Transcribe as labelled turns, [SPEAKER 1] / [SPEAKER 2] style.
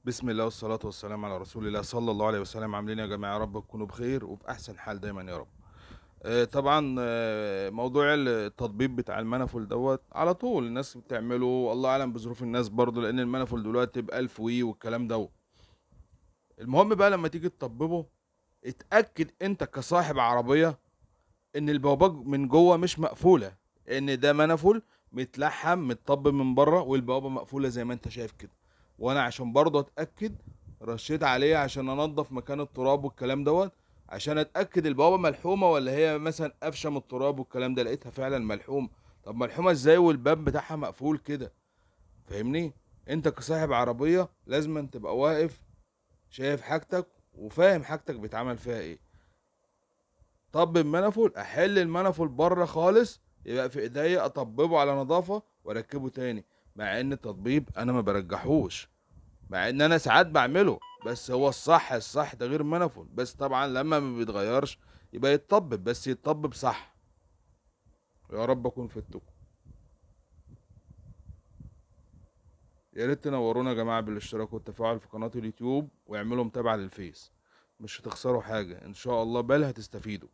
[SPEAKER 1] بسم الله والصلاة والسلام على رسول الله صلى الله عليه وسلم. عاملين يا جماعة؟ يا رب تكونوا بخير وفي أحسن حال دايما يا رب. طبعا موضوع التطبيق بتاع المنفل دوت على طول الناس بتعمله، الله أعلم بظروف الناس برضو، لأن المنفل دلوقتي بألف وي والكلام دوت. المهم بقى لما تيجي تطببه، اتأكد أنت كصاحب عربية إن البوابات من جوه مش مقفولة، إن ده منفل متلحم متطبب من بره والبوابة مقفولة زي ما أنت شايف كده. وانا عشان برضه اتاكد رشيت عليه عشان انضف مكان التراب والكلام دوت، عشان اتاكد البوابه ملحومه ولا هي مثلا قافشه من التراب والكلام ده. لقيتها فعلا ملحوم. طب ملحومه ازاي والباب بتاعها مقفول كده؟ فاهمني؟ انت كصاحب عربيه لازم أن تبقى واقف شايف حاجتك وفاهم حاجتك بيتعمل فيها ايه. طب المنفول احل المنفول بره خالص، يبقى في ايديا اطببه على نظافه واركبه تاني. مع ان التطبيب انا ما برجحوش، مع ان انا ساعات بعمله، بس هو الصح تغيير منفول. بس طبعا لما ما بيتغيرش يبقى يتطبب، بس يتطبب صح. يا رب اكون فدتكم. يا ريت تنورونا يا جماعه بالاشتراك والتفاعل في قناه اليوتيوب، واعملوا متابعه للفيس. مش هتخسروا حاجه ان شاء الله، بل هتستفيدوا.